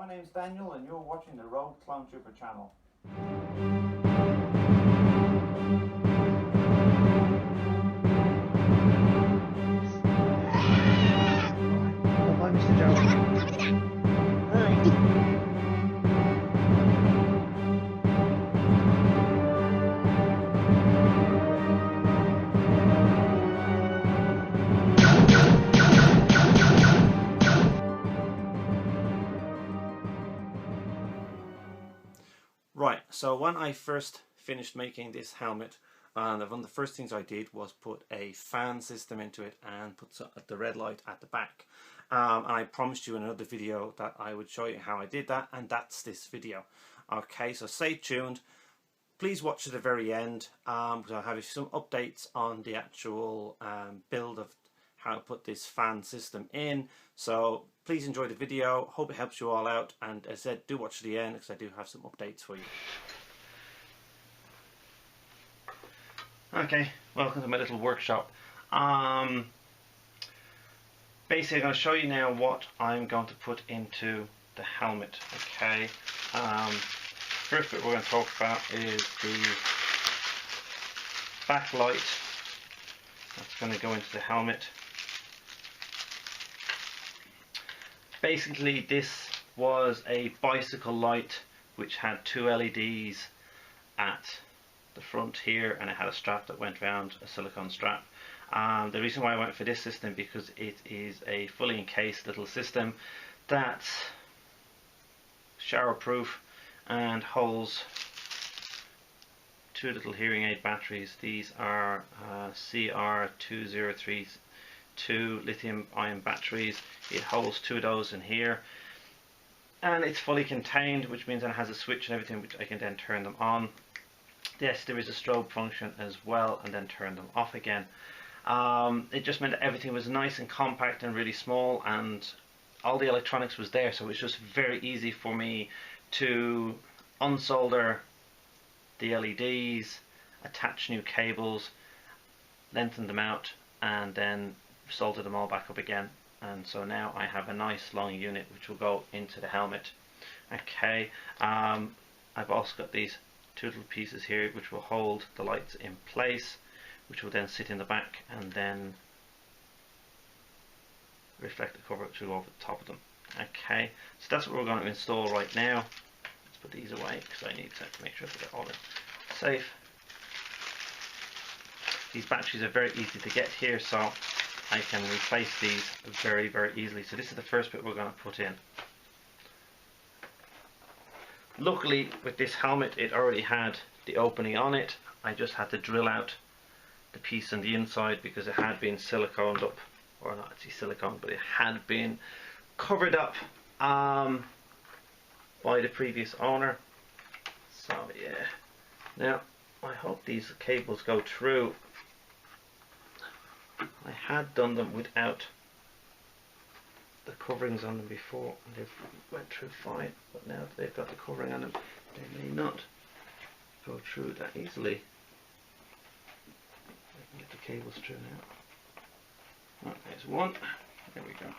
my name's Daniel and you're watching the Rogue Clone Trooper channel. Bye, Mr. Joe. Right, so when I first finished making this helmet, one of the first things I did was put a fan system into it and put the red light at the back. And I promised you in another video that I would show you how I did that, and that's this video. Okay, so stay tuned. Please watch to the very end, because I'll have some updates on the actual build of how to put this fan system in. So please enjoy the video. Hope it helps you all out, and as I said, do watch to the end because I do have some updates for you. Okay, welcome to my little workshop. Basically I'm going to show you now what I'm going to put into the helmet. Okay, first bit we're going to talk about is the backlight that's going to go into the helmet. Basically this was a bicycle light which had two LEDs at the front here, and it had a strap that went around, a silicone strap. The reason why I went for this system because it is a fully encased little system that's shower proof and holds two little hearing aid batteries. These are CR2032 lithium ion batteries. It holds two of those in here, and it's fully contained, which means that it has a switch and everything which I can then turn them on. Yes, there is a strobe function as well, and then turn them off again. It just meant that everything was nice and compact and really small, and all the electronics was there, so it was just very easy for me to unsolder the LEDs, attach new cables, lengthen them out, and then solder them all back up again. And so now I have a nice long unit which will go into the helmet. Okay, I've also got these two little pieces here which will hold the lights in place, which will then sit in the back and then reflect the cover which will go over the top of them. Okay, so that's what we're going to install right now. Let's put these away because I need to make sure that they're all safe. These batteries are very easy to get here, so I can replace these very, very easily. So this is the first bit we're going to put in. Luckily with this helmet it already had the opening on it. I just had to drill out the piece on the inside because it had been siliconed up, or not actually silicone, but it had been covered up by the previous owner. So yeah, now I hope these cables go through. I had done them without the coverings on them before, and they went through fine, but now that they've got the covering on them they may not go through that easily. I can get the cables through now. Right, there's one. There we go.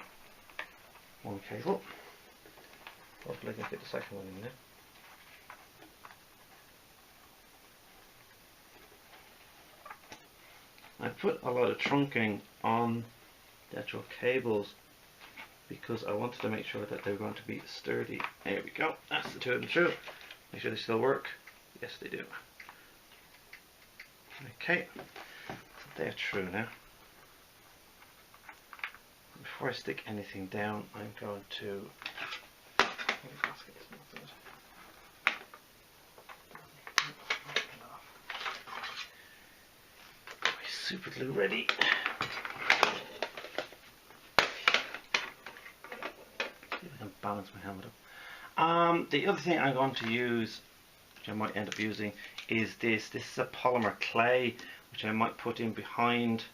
One cable. Hopefully I can fit the second one in there. I put a lot of trunking on the actual cables because I wanted to make sure that they were going to be sturdy. There we go, that's the two of them through. Make sure they still work. Yes, they do. Okay, so they're true now. Before I stick anything down, I'm going to super glue ready. See if I can balance my helmet up. The other thing I'm going to use, which I might end up using, is this. This is a polymer clay, which I might put in behind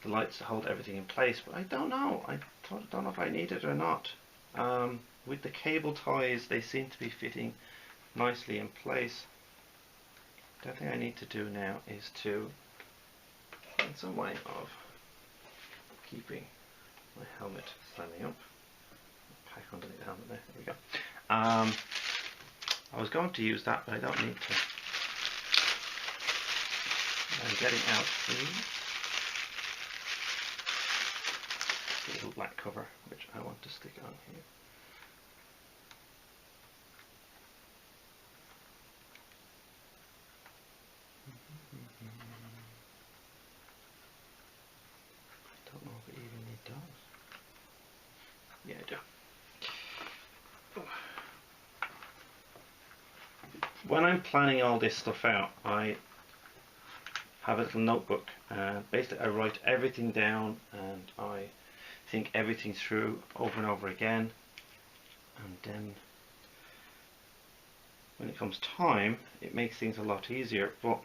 the lights to hold everything in place. But I don't know. I don't know if I need it or not. With the cable ties, they seem to be fitting nicely in place. The other thing I need to do now is to find some way of keeping my helmet standing up. Pack underneath the helmet there. There we I was going to use that, but I don't need to. I'm getting out the little black cover, which I want to stick on here. I don't know if I even need those. Yeah, I do. When I'm planning all this stuff out, I have a little notebook, and basically I write everything down and I think everything through over and over again, and then when it comes time it makes things a lot easier. But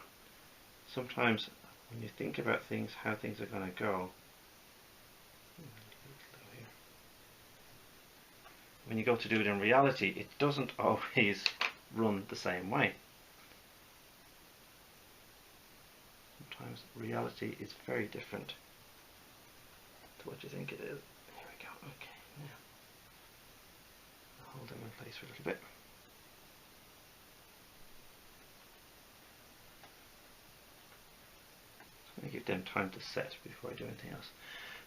sometimes when you think about things, how things are going to go, when you go to do it in reality, it doesn't always run the same way. Sometimes reality is very different to what you think it is. Here we go. Okay, now I'll hold them in place for a little bit. I'm going to give them time to set before I do anything else.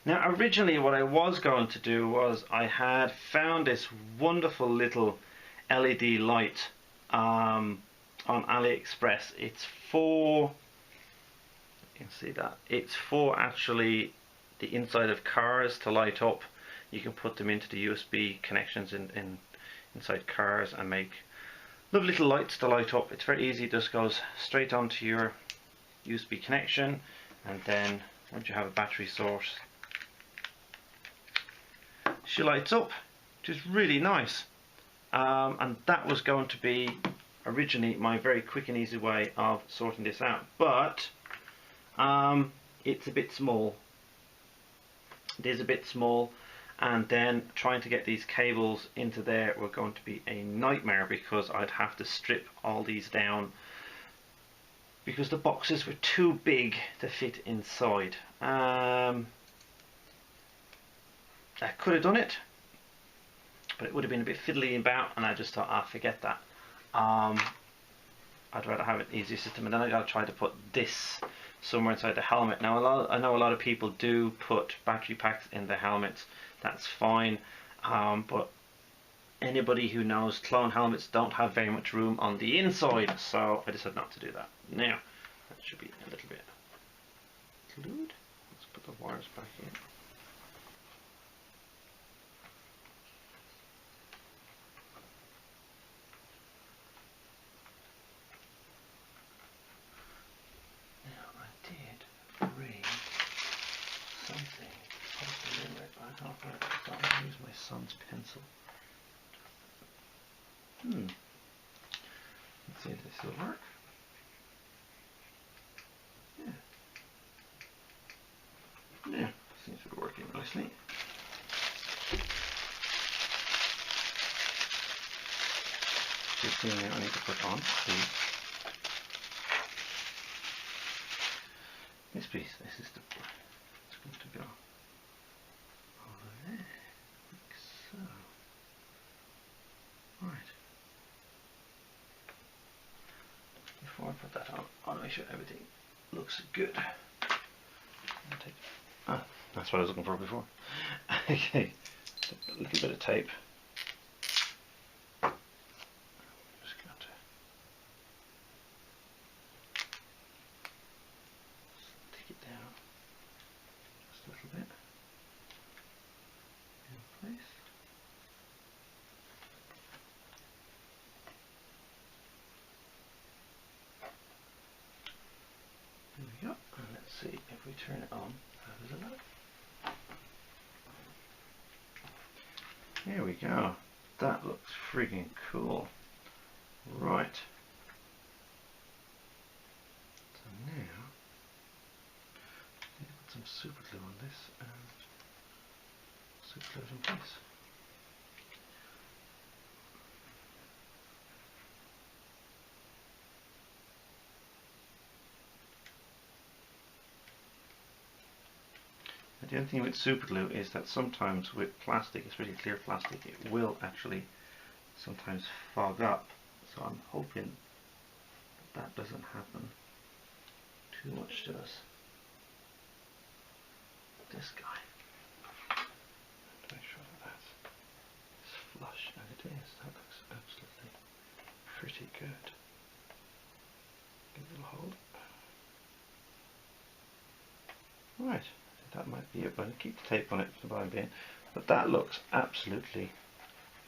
Now, originally what I was going to do was I had found this wonderful little LED light on AliExpress. It's for, you can see that, it's for actually the inside of cars to light up. You can put them into the USB connections inside cars and make lovely little lights to light up. It's very easy. It just goes straight onto your USB connection, and then once you have a battery source, she lights up, which is really nice. And that was going to be originally my very quick and easy way of sorting this out, but it's a bit small. It is a bit small, and then trying to get these cables into there were going to be a nightmare, because I'd have to strip all these down because the boxes were too big to fit inside. I could have done it, but it would have been a bit fiddly about, and I just thought, forget that. I'd rather have an easier system, and then I got to try to put this somewhere inside the helmet. Now, I know a lot of people do put battery packs in the helmets. That's fine, but anybody who knows clone helmets don't have very much room on the inside, so I decided not to do that. Now, that should be a little bit glued. Let's put the wires back in. I'll use my son's pencil. Let's see if this will work. Yeah, seems to be working nicely. This thing I need to put on, please. This piece, this is the, it's going to go over there, like so. Right. Before I put that on, I want to make sure everything looks good. That's what I was looking for before. Okay, a little bit of tape. Just got to stick it down just a little bit in place. There we go. And let's see if we turn it on. How does it look? There we go. That looks freaking cool. Right. So now, put some super glue on this and super glue it in place. The only thing with super glue is that sometimes with plastic, especially clear plastic, it will actually sometimes fog up, so I'm hoping that doesn't happen too much to us. This guy, to make sure that that's flush, and it is. That looks absolutely pretty good. Give it a little hold. Right, that might be it, but I'll keep the tape on it for the time being. But that looks absolutely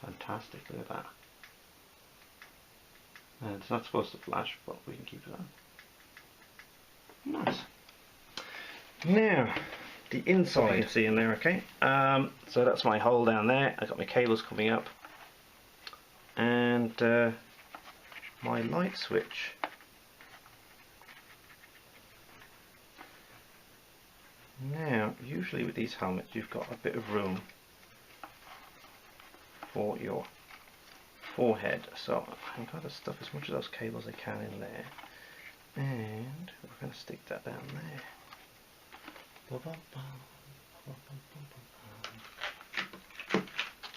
fantastic. Look at that. And it's not supposed to flash, but we can keep it on. Nice. Now, the inside you can see in there, okay? So that's my hole down there. I got my cables coming up, and my light switch. Now, usually with these helmets, you've got a bit of room for your forehead, so I'm going to stuff as much of those cables as I can in there, and we're going to stick that down there.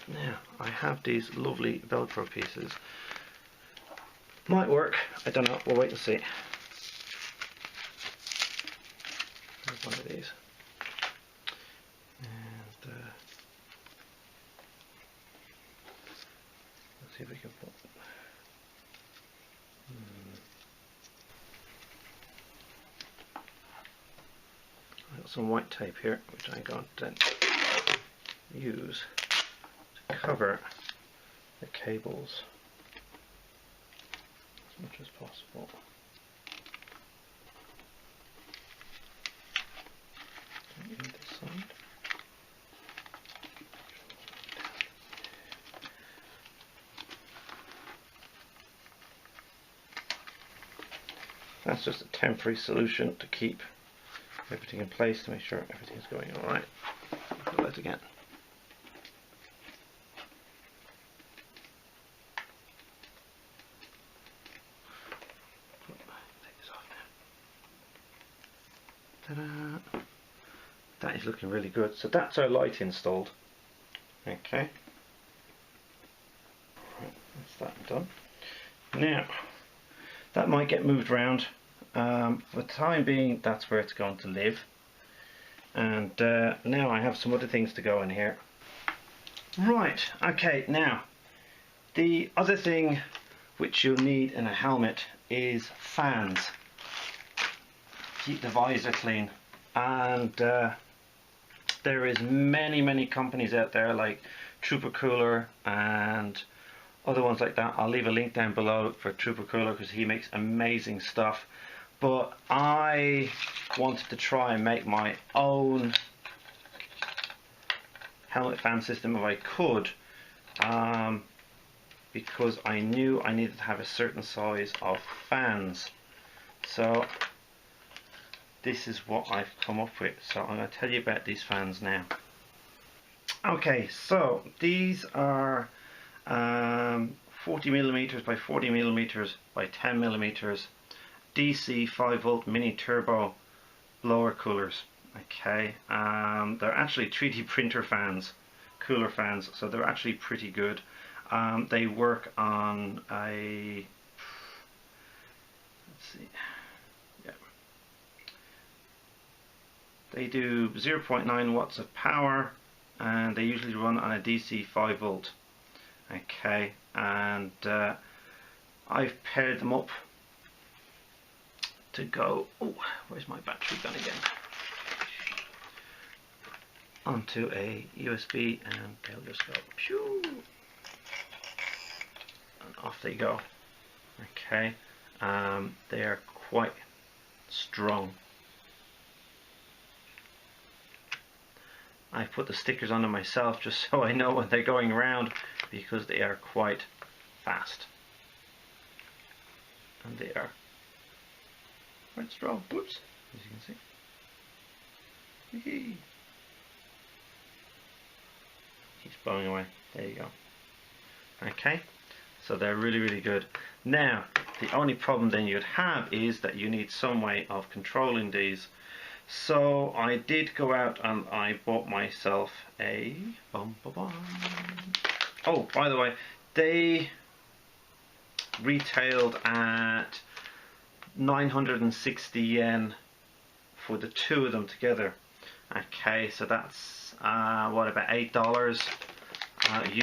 Now, I have these lovely Velcro pieces. Might work, I don't know, we'll wait and see. There's one of these. And let's see if we can put I've got some white tape here, which I'm going to use to cover the cables as much as possible. This side. That's just a temporary solution to keep everything in place, to make sure everything's going alright. Do that again. Take this off now. Ta-da! That is looking really good. So that's our light installed. Okay. Right, that's that done. Now, that might get moved around. For the time being, that's where it's going to live. And now I have some other things to go in here. Right, okay, now, the other thing which you'll need in a helmet is fans. Keep the visor clean. And there is many companies out there like Trooper Cooler and other ones like that. I'll leave a link down below for Trooper Cooler because he makes amazing stuff. But I wanted to try and make my own helmet fan system if I could, because I knew I needed to have a certain size of fans. So this is what I've come up with. So I'm going to tell you about these fans now. Okay, so these are 40mm by 40mm by 10mm DC 5V mini turbo blower coolers. Okay, they're actually 3D printer fans, cooler fans, so they're actually pretty good. They work on a, let's see, yeah, they do 0.9 watts of power, and they usually run on a DC 5V. Okay, and I've paired them up to go, oh, where's my battery gone again? Onto a USB, and they'll just go, pew, and off they go. Okay, they are quite strong. I put the stickers on them myself just so I know when they're going around, because they are quite fast. And they are quite strong. Whoops, as you can see. Keeps blowing away. There you go. Okay, so they're really good. Now, the only problem then you'd have is that you need some way of controlling these. So I did go out and I bought myself a oh, by the way, They retailed at 960 yen for the two of them together. Okay, so that's what, about $8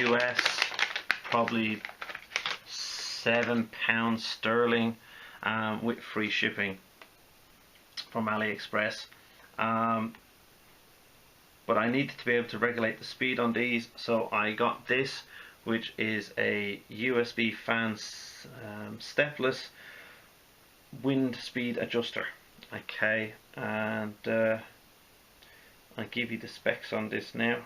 US, probably £7 sterling, with free shipping from AliExpress. But I needed to be able to regulate the speed on these, so I got this, which is a USB fan stepless wind speed adjuster. Okay, and I'll give you the specs on this now.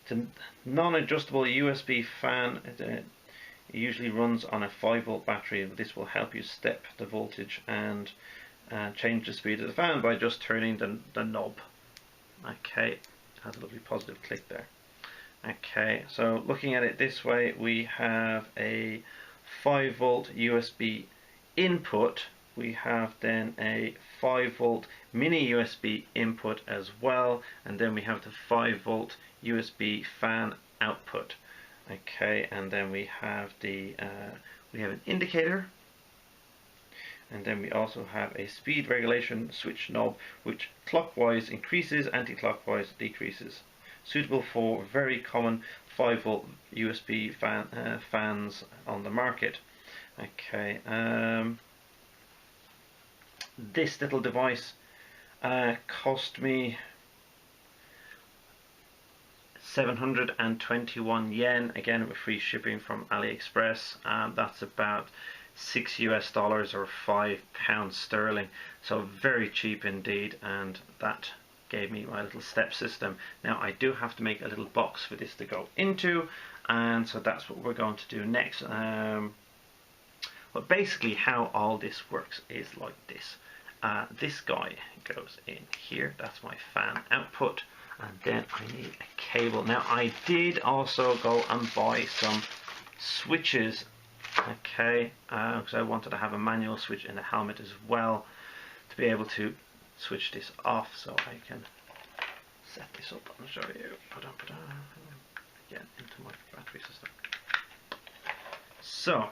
It's a non-adjustable USB fan. It usually runs on a 5-volt battery. This will help you step the voltage and change the speed of the fan by just turning the knob. Okay, it has a lovely positive click there. Okay, so looking at it this way, we have a 5-volt USB input. We have then a 5-volt mini USB input as well, and then we have the 5-volt USB fan output. Okay, and then we have we have an indicator, and then we also have a speed regulation switch knob, which clockwise increases, anti-clockwise decreases. Suitable for very common 5-volt USB fans on the market. Okay, this little device cost me 721 yen, again with free shipping from AliExpress. That's about $6 US or £5 sterling, so very cheap indeed, and that gave me my little step system. Now I do have to make a little box for this to go into, and so that's what we're going to do next. But basically how all this works is like this. This guy goes in here, that's my fan output, and then I need a cable. Now I did also go and buy some switches, okay, because I wanted to have a manual switch in the helmet as well to be able to switch this off, so I can set this up and show you. Again, into my battery system. So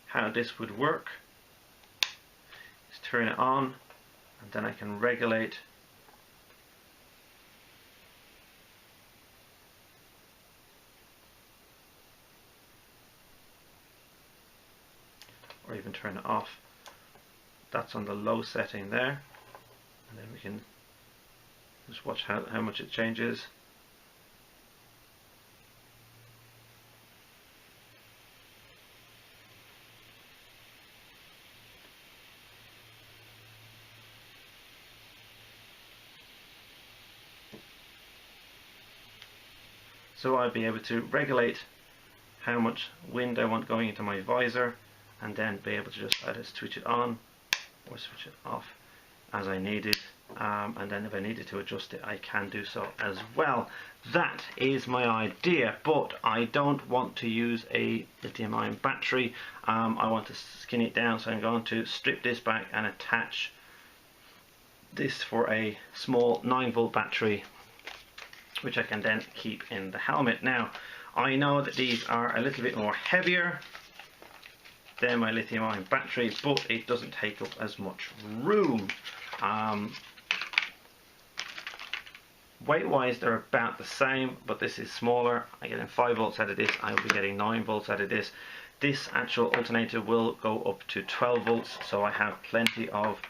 how this would work is turn it on, and then I can regulate or even turn it off. That's on the low setting there, and then we can just watch how much it changes. So I'll be able to regulate how much wind I want going into my visor, and then be able to just either switch it on or switch it off as I needed, and then if I needed to adjust it, I can do so as well. That is my idea, but I don't want to use a lithium-ion battery. I want to skinny it down, so I'm going to strip this back and attach this for a small 9-volt battery, which I can then keep in the helmet. Now I know that these are a little bit more heavier than my lithium-ion battery, but it doesn't take up as much room. Weight wise they're about the same, but this is smaller. I get 5 volts out of this, I will be getting 9 volts out of this. This actual alternator will go up to 12 volts, so I have plenty of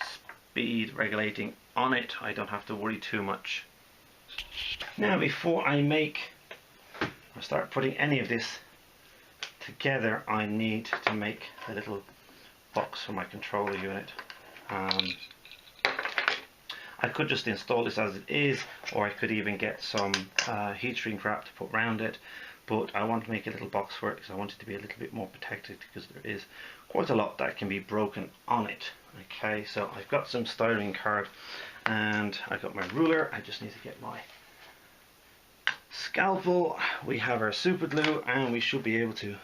speed regulating on it. I don't have to worry too much. Now before I start putting any of this together, I need to make a little box for my controller unit. I could just install this as it is, or I could even get some heat shrink wrap to put around it, but I want to make a little box for it because I want it to be a little bit more protected, because there is quite a lot that can be broken on it. Okay, so I've got some styrene card and I've got my ruler. I just need to get my scalpel. We have our super glue, and we should be able to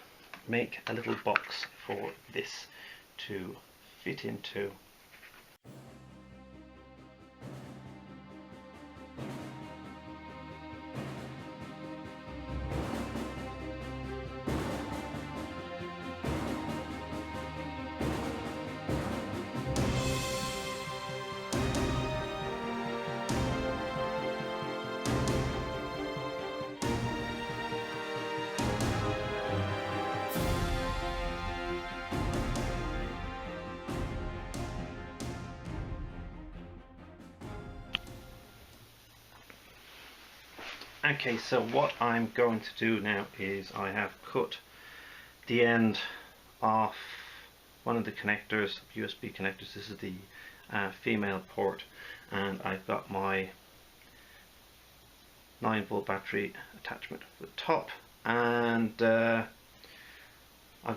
make a little box for this to fit into. Okay, so what I'm going to do now is I have cut the end off one of the connectors, USB connectors. This is the female port, and I've got my 9-volt battery attachment for the top, and I've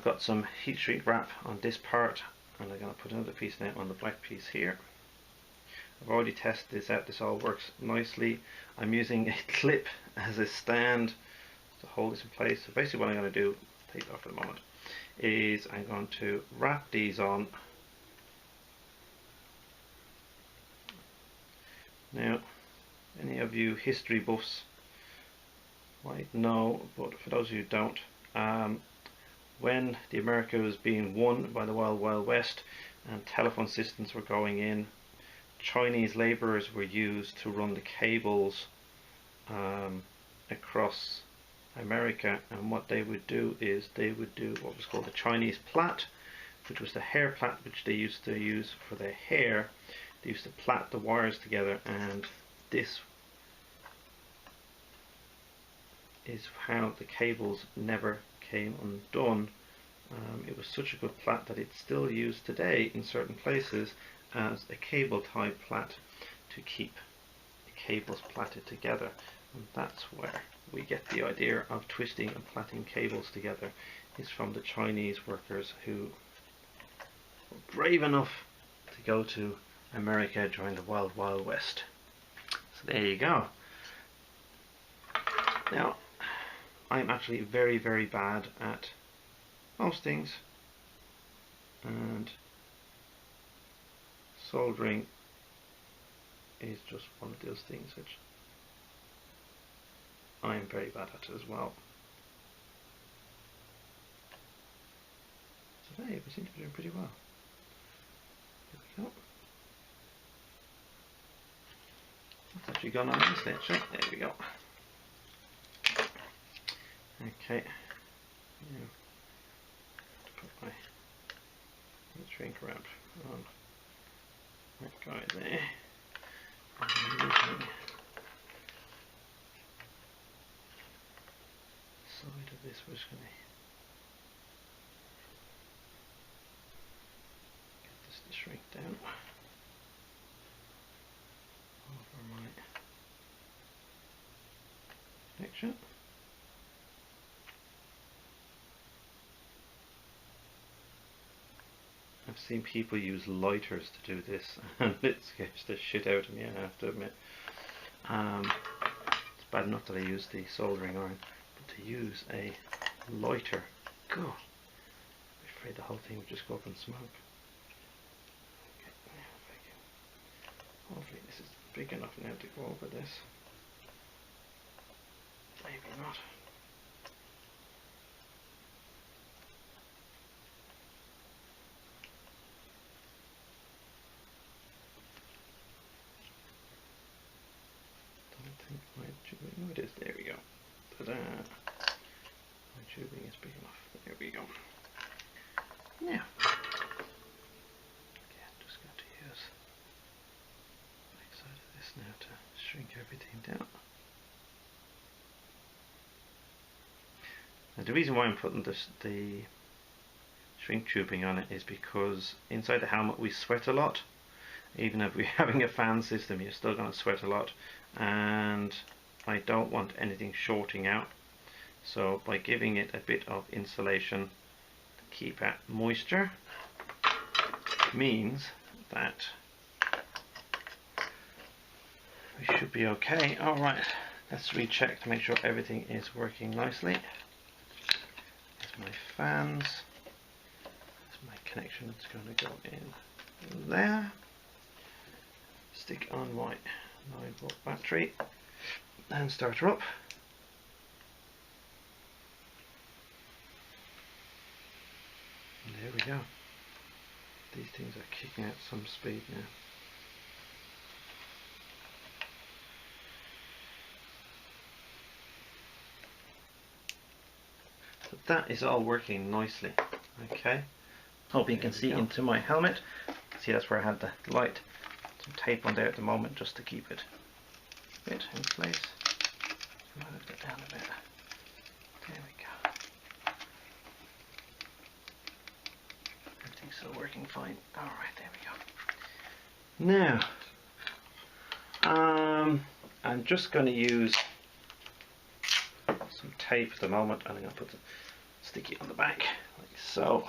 got some heat shrink wrap on this part, and I'm going to put another piece now on the black piece here. I've already tested this out, this all works nicely. I'm using a clip as a stand to hold this in place. So basically what I'm going to do, take it off for the moment, is I'm going to wrap these on. Now, any of you history buffs might know, but for those of you who don't, when the America was being won by the Wild Wild West and telephone systems were going in, Chinese labourers were used to run the cables across America, and what they would do is they would do what was called the Chinese plait, which was the hair plait which they used to use for their hair. They used to plait the wires together, and this is how the cables never came undone. It was such a good plait that it's still used today in certain places as a cable tie plait to keep the cables plaited together, and that's where we get the idea of twisting and plaiting cables together, is from the Chinese workers who were brave enough to go to America during the Wild Wild West. So there you go. Now, I'm actually very, very bad at most things, and soldering is just one of those things which I'm very bad at as well. Today we seem to be doing pretty well. There we go. That's actually gone on nicely actually. There we go. Okay. Now, to put my shrink wrap on that guy there. And using the side of this, we're just going to get this to shrink down over my connection. I've seen people use lighters to do this, and it scares the shit out of me, I have to admit. It's bad enough that I use the soldering iron, but to use a lighter, God, I'm afraid the whole thing would just go up in smoke. Okay, hopefully this is big enough now to go over this. Maybe not. My tubing, oh it is, there we go. Ta-da! My tubing is big enough. There we go. Now, again, just going to use the back side of this now to shrink everything down. Now the reason why I'm putting the shrink tubing on it is because inside the helmet we sweat a lot. Even if we're having a fan system, you're still going to sweat a lot, and I don't want anything shorting out. So by giving it a bit of insulation to keep out moisture, means that we should be okay. Alright, let's recheck to make sure everything is working nicely. There's my fans. There's my connection that's going to go in there. Stick on my 9-volt battery and start her up. And there we go. These things are kicking out some speed now. So that is all working nicely. Okay. Hope you can see into my helmet. See, that's where I had the light. Some tape on there at the moment just to keep it a bit in place. Move that down a bit. There we go. Everything's still working fine. Alright, there we go. Now, I'm just going to use some tape at the moment, and I'm going to put the sticky on the back, like so.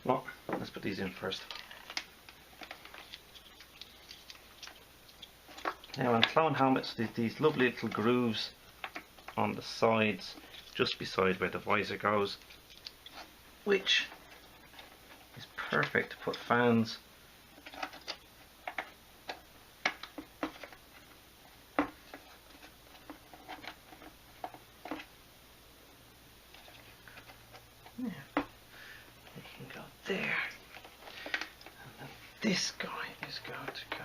Well, let's put these in first. Now on clone helmets, there's these lovely little grooves on the sides, just beside where the visor goes, which is perfect to put fans. Yeah, they can go there, and then this guy is going to go.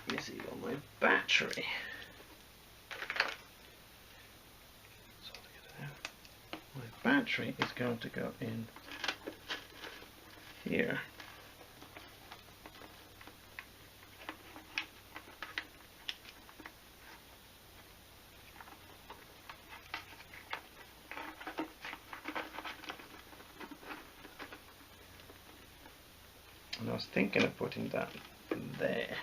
Busy on my battery. My battery is going to go in here. And I was thinking of putting that there.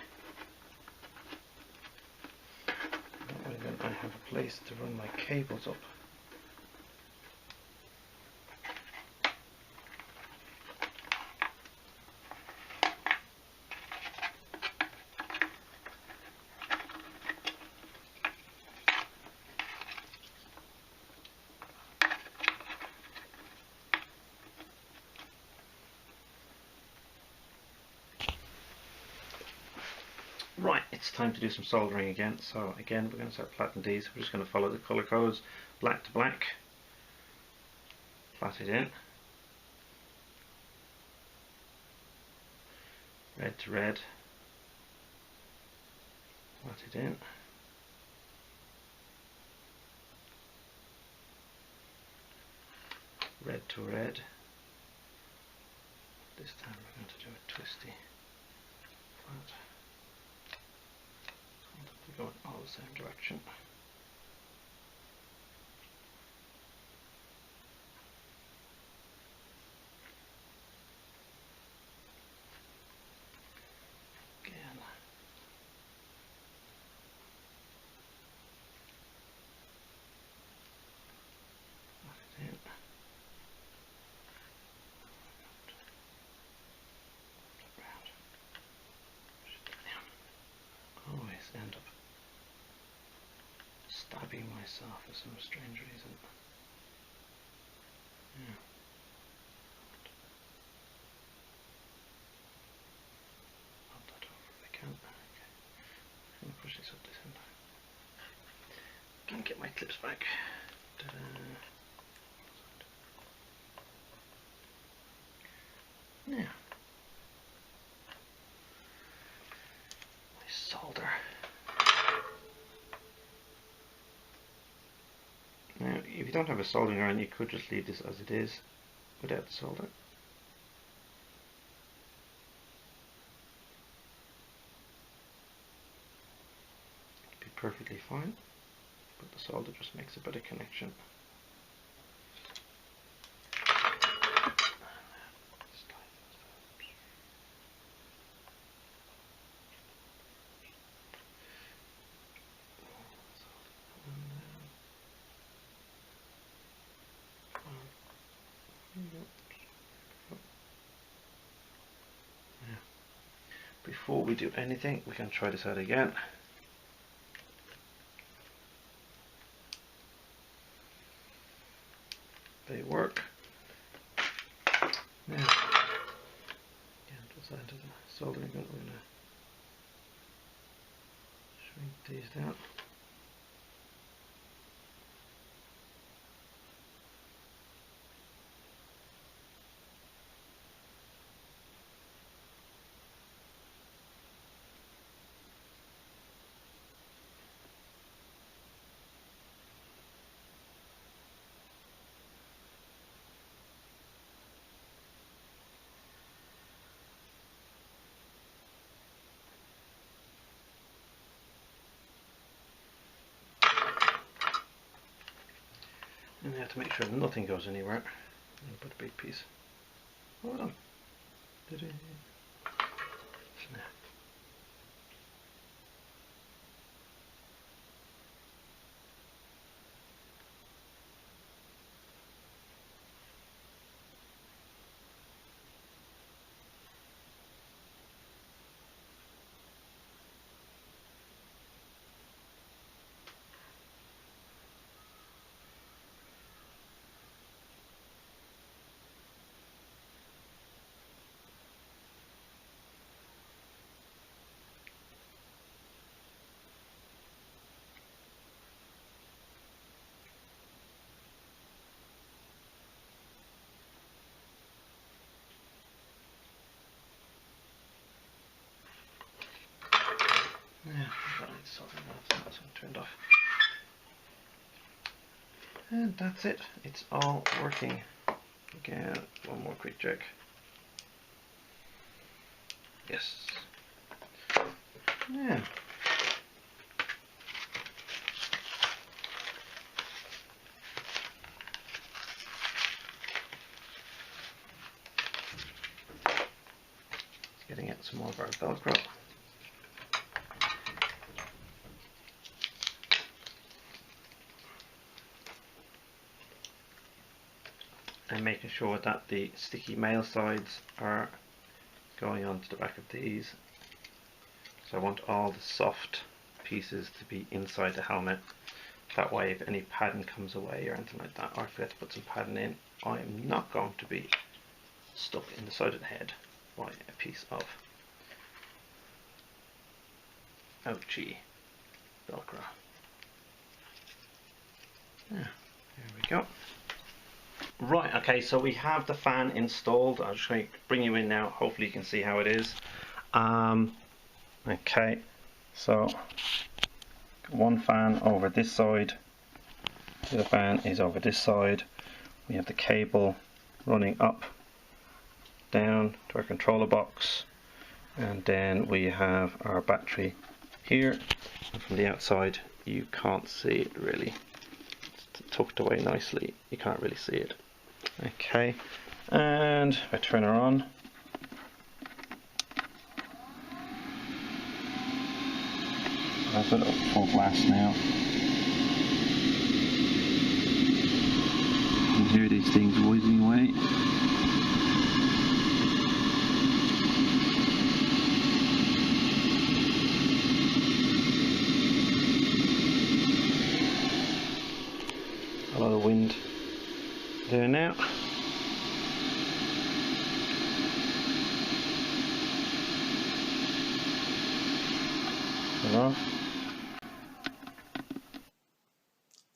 That way then I have a place to run my cables up. Right, it's time to do some soldering again. So again, we're going to start platting these. We're just going to follow the colour codes, black to black, plat it in, red to red, plat it in, red to red. This time we're going to do a twisty plat. Go in all the same direction. Again. Put it in. Around. Push it down. Always end up stabbing myself for some strange reason. Yeah. Pop that over if I can. Okay. I'm going to push this up this end. Can get my clips back. Ta-da. Now, my solder. Now, if you don't have a soldering iron, you could just leave this as it is without the solder. It'd be perfectly fine, but the solder just makes a better connection. Before we do anything, we can try this out again. They work. Now, again, to the soldering gun, we're going to shrink these down. And you have to make sure nothing goes anywhere. And put a big piece. Hold on. Snap. Yeah, that needs sorting out. That's one turned off. And that's it. It's all working. Again, one more quick check. Yes. Yeah. Getting out some more of our Velcro. And making sure that the sticky male sides are going onto the back of these. So I want all the soft pieces to be inside the helmet. That way if any padding comes away or anything like that, or I forget to put some padding in, I am not going to be stuck in the side of the head by a piece of ouchie Velcro. Yeah, there we go. Right, okay, so we have the fan installed. I'm just going to bring you in now. Hopefully you can see how it is. Okay, so one fan over this side, the other fan is over this side. We have the cable running up, down to our controller box, and then we have our battery here. And from the outside you can't see it really. It's tucked away nicely, you can't really see it. Okay, and if I turn her on, I've got it up full blast now. You can hear these things whizzing away. A lot of wind there now.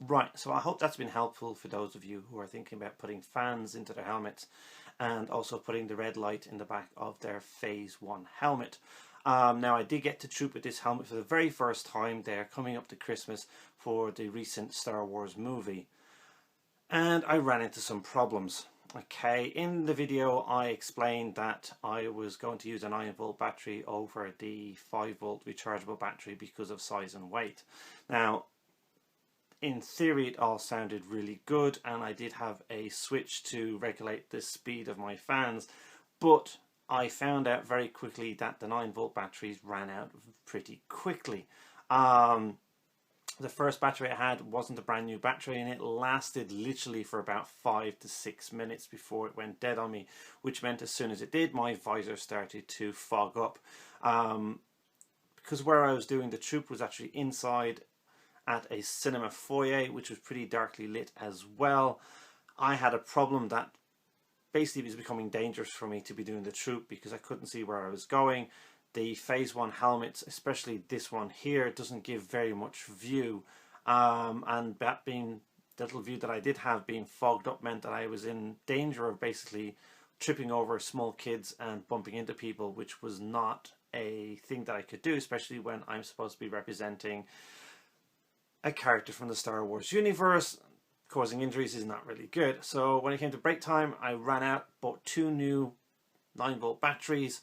Right, so I hope that's been helpful for those of you who are thinking about putting fans into their helmets and also putting the red light in the back of their Phase 1 helmet. Now I did get to troop with this helmet for the very first time there coming up to Christmas for the recent Star Wars movie, and I ran into some problems. Okay, in the video I explained that I was going to use a 9-volt battery over the 5-volt rechargeable battery because of size and weight. Now in theory it all sounded really good, and I did have a switch to regulate the speed of my fans, but I found out very quickly that the 9-volt batteries ran out pretty quickly. The first battery I had wasn't a brand new battery, and it lasted literally for about 5 to 6 minutes before it went dead on me, which meant as soon as it did, my visor started to fog up. Because where I was doing the troop was actually inside at a cinema foyer, which was pretty darkly lit as well, I had a problem that basically it was becoming dangerous for me to be doing the troop because I couldn't see where I was going. The Phase 1 helmets, especially this one here, doesn't give very much view, and that being the little view that I did have being fogged up meant that I was in danger of basically tripping over small kids and bumping into people, which was not a thing that I could do, especially when I'm supposed to be representing a character from the Star Wars universe. Causing injuries is not really good. So when it came to break time, I ran out, bought 2 new 9-volt batteries,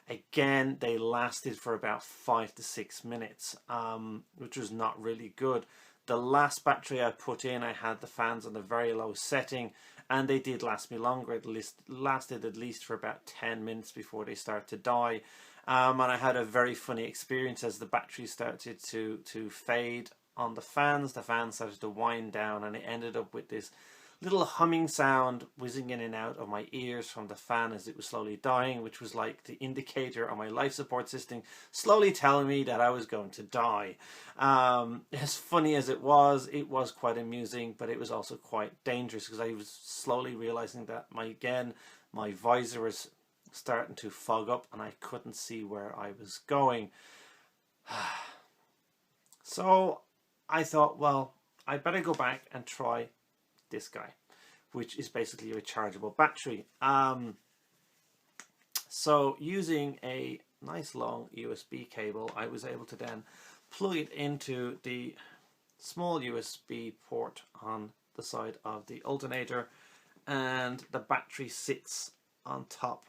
Again, they lasted for about 5 to 6 minutes, which was not really good. The last battery I put in, I had the fans on the very low setting, and they did last me longer. It lasted at least for about 10 minutes before they started to die. And I had a very funny experience as the battery started to fade on the fans. The fans started to wind down, and it ended up with this little humming sound whizzing in and out of my ears from the fan as it was slowly dying, which was like the indicator on my life support system slowly telling me that I was going to die. As funny as it was quite amusing, but it was also quite dangerous because I was slowly realizing that my visor was starting to fog up and I couldn't see where I was going. So I thought, well, I better go back and try this guy, which is basically a rechargeable battery. So using a nice long USB cable, I was able to then plug it into the small USB port on the side of the alternator, and the battery sits on top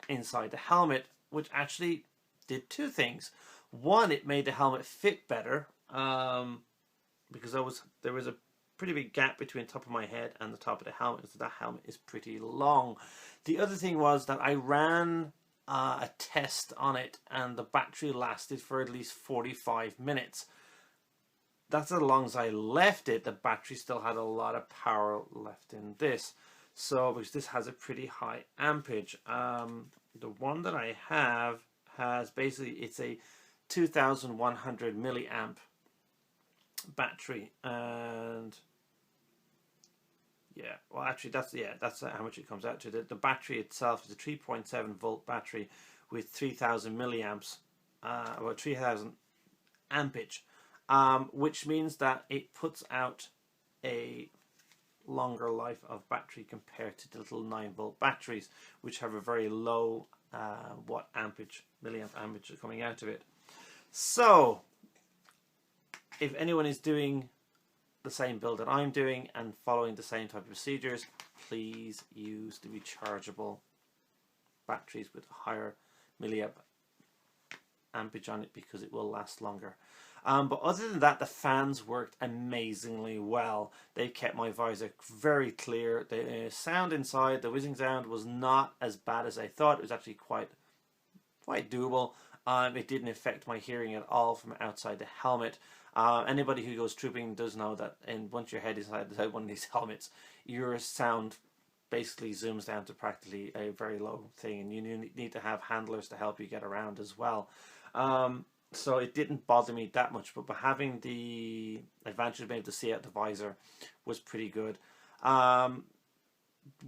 inside the helmet, which actually did two things. One, it made the helmet fit better, because there was a pretty big gap between the top of my head and the top of the helmet, so that helmet is pretty long. The other thing was that I ran a test on it, and the battery lasted for at least 45 minutes. That's as long as I left it. The battery still had a lot of power left in this, so because this has a pretty high ampage. The one that I have has basically, it's a 2100 milliamp battery, and yeah, well, actually that's how much it comes out to. The battery itself is a 3.7 volt battery with 3000 milliamps, or 3000 ampage, which means that it puts out a longer life of battery compared to the little 9-volt batteries, which have a very low milliamp ampage coming out of it. So if anyone is doing the same build that I'm doing and following the same type of procedures, please use the rechargeable batteries with a higher milliamp ampage on it, because it will last longer. But other than that, the fans worked amazingly well. They kept my visor very clear. The sound inside, the whizzing sound, was not as bad as I thought. It was actually quite doable. It didn't affect my hearing at all from outside the helmet. Anybody who goes trooping does know that, and once your head is inside one of these helmets, your sound basically zooms down to practically a very low thing, and you need to have handlers to help you get around as well. So it didn't bother me that much, but having the advantage of being able to see out the visor was pretty good.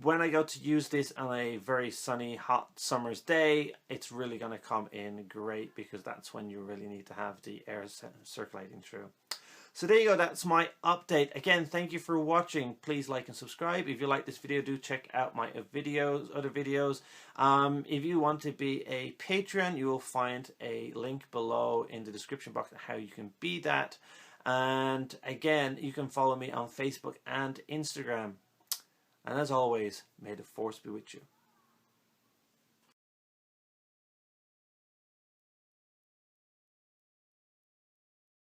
When I go to use this on a very sunny, hot summer's day, it's really going to come in great, because that's when you really need to have the air circulating through. So there you go, that's my update. Again, thank you for watching. Please like and subscribe. If you like this video, do check out my other videos. If you want to be a Patreon, you will find a link below in the description box on how you can be that. And again, you can follow me on Facebook and Instagram. And as always, may the force be with you.